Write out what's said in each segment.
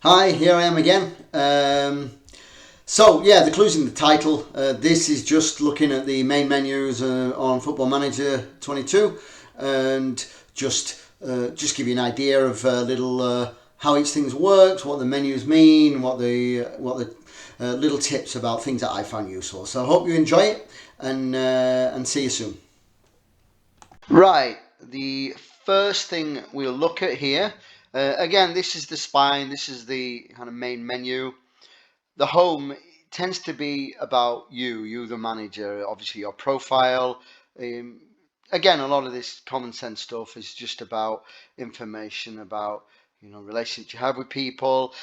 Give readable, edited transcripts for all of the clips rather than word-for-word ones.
Hi, here I am again. The clue's in the title. This is just looking at the main menus on Football Manager 22, and just give you an idea of little how each thing works, what the menus mean, what the little tips about things that I found useful. So I hope you enjoy it, and see you soon. Right, the first thing we'll look at here. Again, this is the spine. This is the kind of main menu. The home tends to be about you, the manager, obviously your profile. Um, Again, a lot of this common sense stuff is just about information about relationships you have with people.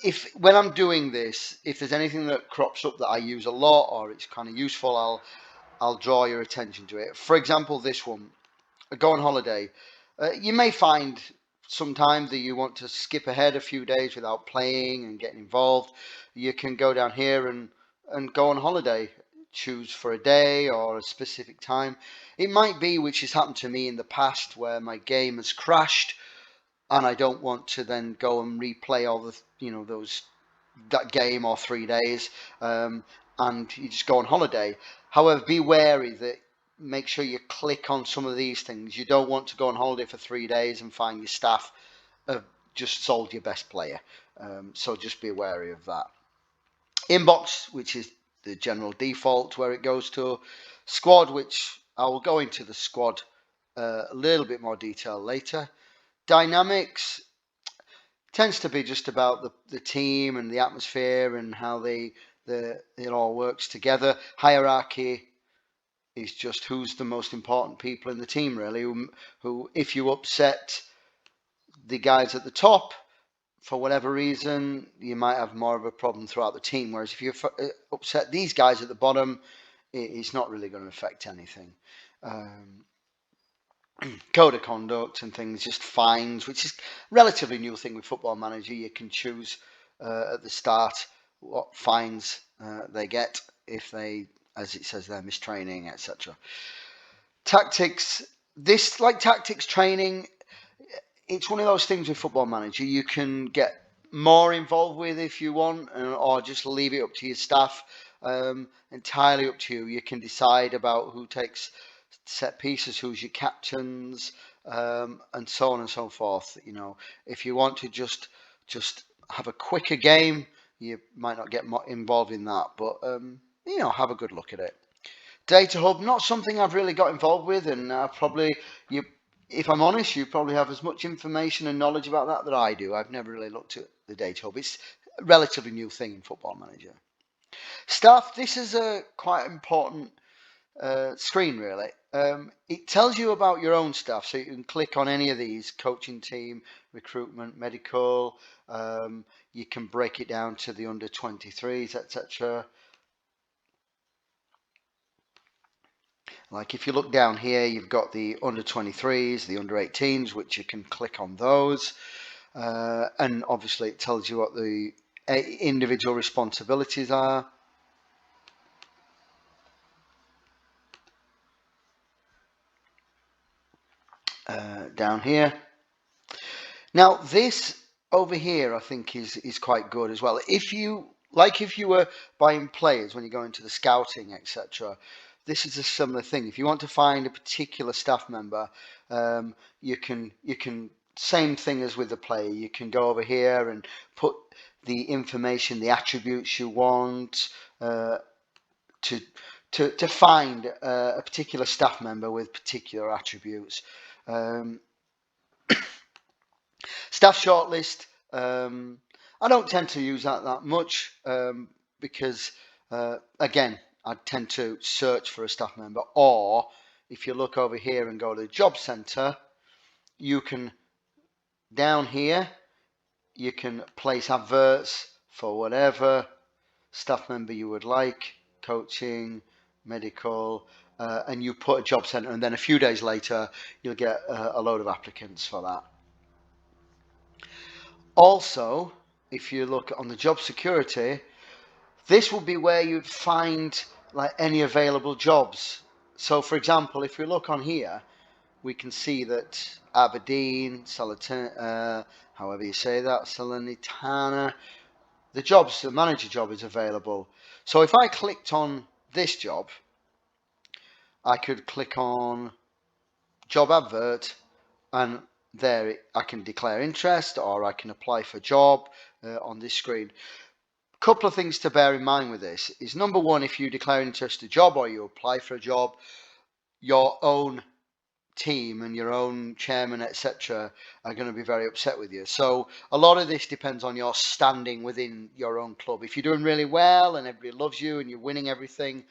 If when I'm doing this, if there's anything that crops up that I use a lot or it's kind of useful, I'll draw your attention to it. For example, this one, go on holiday. You may find sometimes that you want to skip ahead a few days without playing and getting involved. You can go down here and go on holiday. Choose for a day or a specific time. It might be, which has happened to me in the past, where my game has crashed and I don't want to then go and replay all the those that game or 3 days, and you just go on holiday. However, be wary that make sure you click on some of these things. You don't want to go on holiday for 3 days and find your staff have just sold your best player. So just be wary of that. Inbox, which is the general default where it goes to. Squad, which I will go into the squad a little bit more detail later. Dynamics tends to be just about the team and the atmosphere and how it all works together. Hierarchy is just who's the most important people in the team, really. Who if you upset the guys at the top for whatever reason, you might have more of a problem throughout the team. Whereas if you upset these guys at the bottom, it's not really going to affect anything. Um, Code of conduct and things, just fines, which is a relatively new thing with Football Manager. You can choose at the start what fines they get if they, as it says there, mistraining, etc. Tactics. This, like tactics training, it's one of those things with Football Manager you can get more involved with if you want, or just leave it up to your staff. Entirely up to you. You can decide about who takes set pieces, who's your captains, and so on and so forth. If you want to just have a quicker game, you might not get involved in that, but have a good look at it. Data Hub, not something I've really got involved with, and probably you, if I'm honest, you probably have as much information and knowledge about that I do. I've never really looked at the Data Hub. It's a relatively new thing in Football Manager. Staff, this is a quite important screen, really. It tells you about your own staff, so you can click on any of these: coaching team, recruitment, medical. You can break it down to the under 23s, etc. Like if you look down here, you've got the under 23s, the under 18s, which you can click on those. And obviously it tells you what the individual responsibilities are. Down here. Now this over here, I think is quite good as well. If you were buying players when you go into the scouting, etc., this is a similar thing. If you want to find a particular staff member, you can same thing as with the player. You can go over here and put the information, the attributes you want to to find a particular staff member with particular attributes. Um, Staff shortlist. I don't tend to use that much because, again, I tend to search for a staff member. Or if you look over here and go to the job center, you can, down here, you can place adverts for whatever staff member you would like, coaching, medical, and you put a job center, and then a few days later, you'll get a load of applicants for that. Also, if you look on the job security, this will be where you'd find like any available jobs. So for example, if we look on here, we can see that Aberdeen, however you say that, Salernitana, the manager job is available. So if I clicked on this job, I could click on job advert, and there I can declare interest, or I can apply for job on this screen. Couple of things to bear in mind with this is, number one, if you declare interest in a job or you apply for a job, your own team and your own chairman, etc., are going to be very upset with you. So a lot of this depends on your standing within your own club. If you're doing really well and everybody loves you and you're winning everything,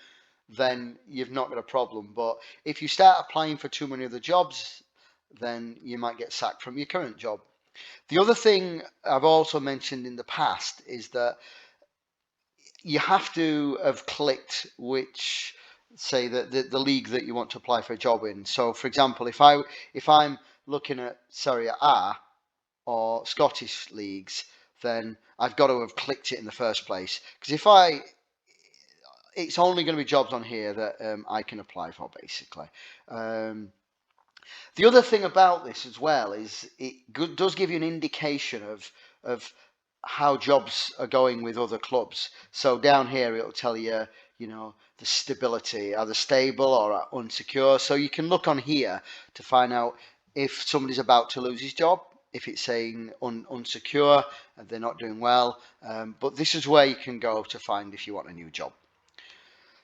then you've not got a problem. But if you start applying for too many other jobs, then you might get sacked from your current job. The other thing I've also mentioned in the past is that you have to have clicked which, say, the league that you want to apply for a job in. So for example, if I'm looking at Serie A or Scottish leagues, then I've got to have clicked it in the first place, because it's only going to be jobs on here that I can apply for, basically. The other thing about this as well is it does give you an indication of how jobs are going with other clubs. So down here it'll tell you, the stability, are they stable or are unsecure. So you can look on here to find out if somebody's about to lose his job, if it's saying unsecure and they're not doing well. But this is where you can go to find if you want a new job.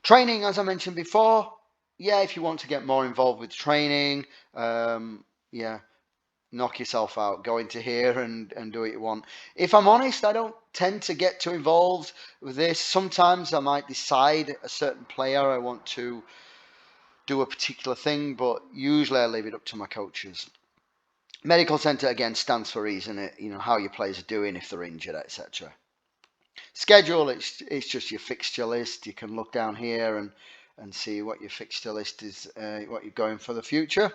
Training, as I mentioned before, if you want to get more involved with training, knock yourself out, go into here and do what you want. If I'm honest, I don't tend to get too involved with this. Sometimes I might decide a certain player I want to do a particular thing, but usually I leave it up to my coaches. Medical centre, again, stands for reason, how your players are doing, if they're injured, etc. Schedule, it's just your fixture list. You can look down here and see what your fixture list is, what you're going for the future.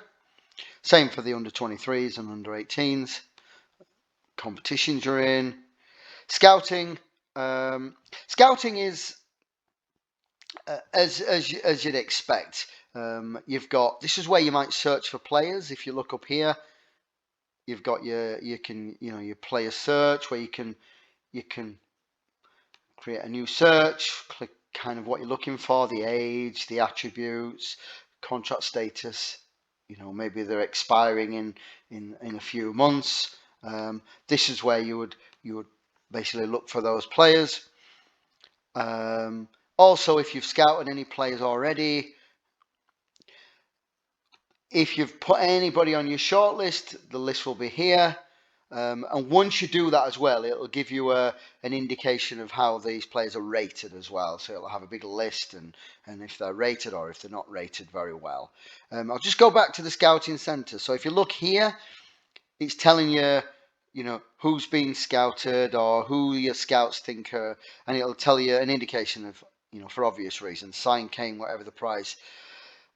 Same for the under 23s and under 18s. Competitions you're in. Scouting. Scouting is as you'd expect. You've got, this is where you might search for players. If you look up here, you've got your player search, where you can create a new search, click kind of what you're looking for, the age, the attributes, contract status. Maybe they're expiring in a few months. This is where you would basically look for those players. Also, if you've scouted any players already, if you've put anybody on your shortlist, the list will be here. And once you do that as well, it'll give you an indication of how these players are rated as well. So it'll have a big list and if they're rated or if they're not rated very well. I'll just go back to the scouting centre. So if you look here, it's telling you, who's being scouted or who your scouts think are, and it'll tell you an indication of, for obvious reasons, sign Kane, whatever the price.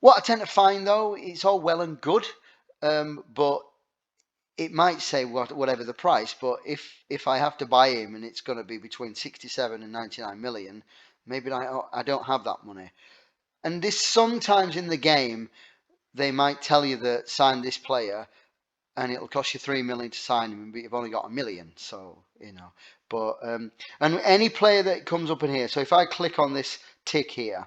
What I tend to find, though, it's all well and good, but it might say whatever the price, but if I have to buy him and it's going to be between 67 and 99 million, maybe I don't have that money. And this, sometimes in the game, they might tell you that sign this player and it'll cost you 3 million to sign him, but you've only got 1 million. So, but, and any player that comes up in here, so if I click on this tick here,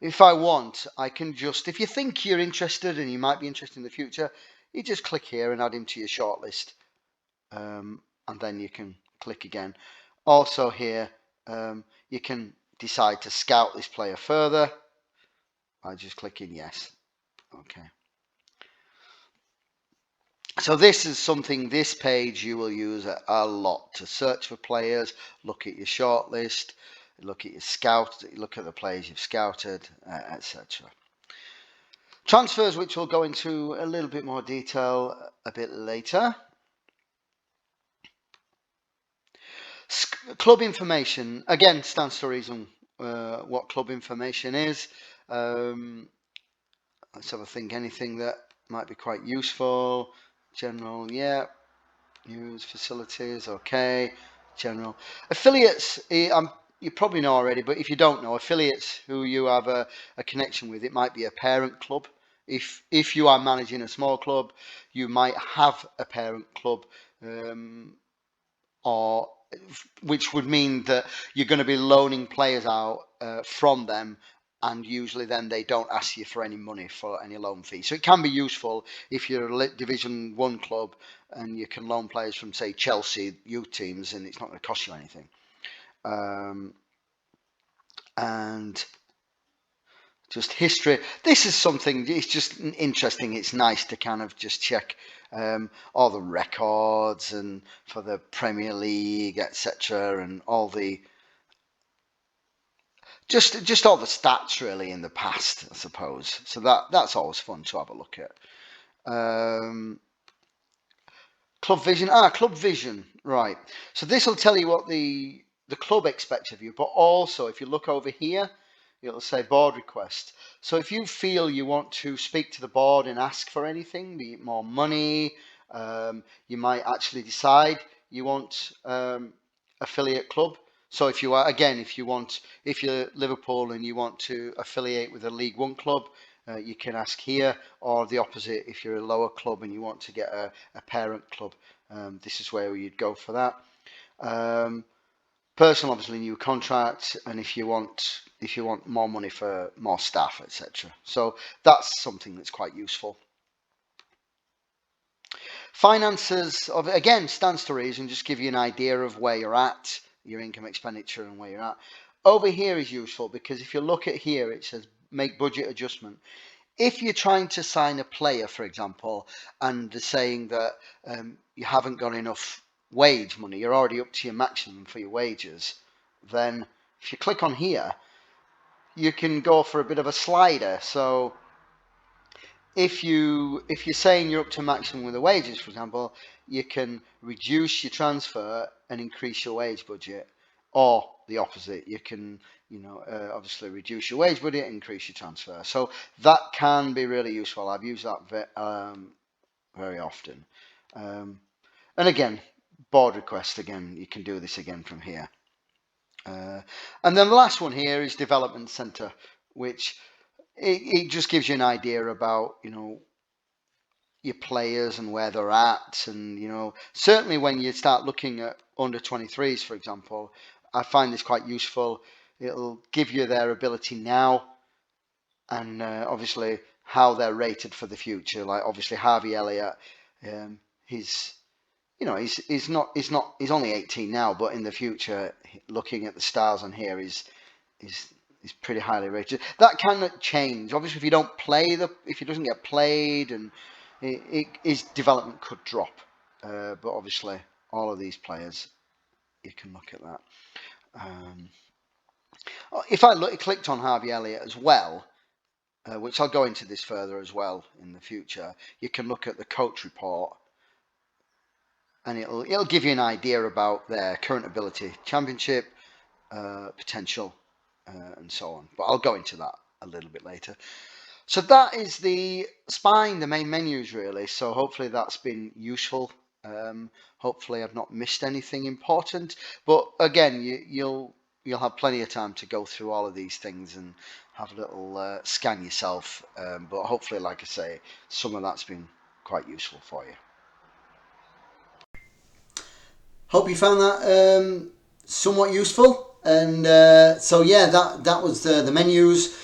if I want, I can just, if you think you're interested and you might be interested in the future, you just click here and add him to your shortlist, and then you can click again. Also here, you can decide to scout this player further by just clicking yes. Okay. So this is something, this page you will use a lot to search for players, look at your shortlist, look at your scout, look at the players you've scouted, etc. Transfers, which we'll go into a little bit more detail a bit later. Club information, again, stands to reason what club information is. Let's have a think, anything that might be quite useful. General, yeah. News, facilities, okay. General. Affiliates, you probably know already, but if you don't know, affiliates who you have a connection with, it might be a parent club. If you are managing a small club, you might have a parent club, or which would mean that you're going to be loaning players out from them, and usually then they don't ask you for any money for any loan fee. So it can be useful if you're a Division 1 club and you can loan players from, say, Chelsea youth teams, and it's not going to cost you anything. And just history. This is something, it's just interesting. It's nice to kind of just check all the records and for the Premier League, etc., and all the just all the stats really in the past, I suppose. So that's always fun to have a look at. Club Vision. Club Vision. Right. So this will tell you what the club expects of you, but also if you look over here, it'll say board request. So if you feel you want to speak to the board and ask for anything, be it more money, you might actually decide you want affiliate club. So if you are, again, if you're Liverpool and you want to affiliate with a League One club, you can ask here, or the opposite, if you're a lower club and you want to get a parent club, this is where you'd go for that. Personal, obviously, new contract, and if you want more money for more staff, etc. So that's something that's quite useful. Finances, again, stands to reason, just give you an idea of where you're at, your income, expenditure, and where you're at. Over here is useful because if you look at here, it says make budget adjustment. If you're trying to sign a player, for example, and they're saying that you haven't got enough wage money, you're already up to your maximum for your wages, then if you click on here, you can go for a bit of a slider. So if you're saying you're up to maximum with the wages, for example, you can reduce your transfer and increase your wage budget, or the opposite. You can, obviously reduce your wage budget, increase your transfer. So that can be really useful. I've used that very often. And again, board request. Again, you can do this again from here. And then the last one here is development center, which it just gives you an idea about, your players and where they're at. And, certainly when you start looking at under 23s, for example, I find this quite useful. It'll give you their ability now and obviously how they're rated for the future. Like obviously Harvey Elliott, he's only 18 now, but in the future, looking at the stars on here, he's pretty highly rated. That can change. Obviously, if he doesn't get played, and his development could drop. But obviously, all of these players, you can look at that. If I clicked on Harvey Elliott as well, which I'll go into this further as well in the future, you can look at the coach report, and it'll give you an idea about their current ability, championship potential, and so on. But I'll go into that a little bit later. So that is the spine, the main menus really. So hopefully that's been useful. Hopefully I've not missed anything important. But again, you'll have plenty of time to go through all of these things and have a little scan yourself. But hopefully, like I say, some of that's been quite useful for you. Hope you found that somewhat useful. And so yeah, that was the menus.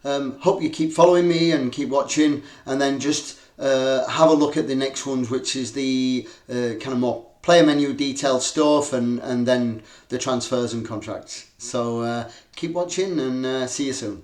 Hope you keep following me and keep watching, and then just have a look at the next ones, which is the kind of more player menu detailed stuff, and then the transfers and contracts. So keep watching, and see you soon.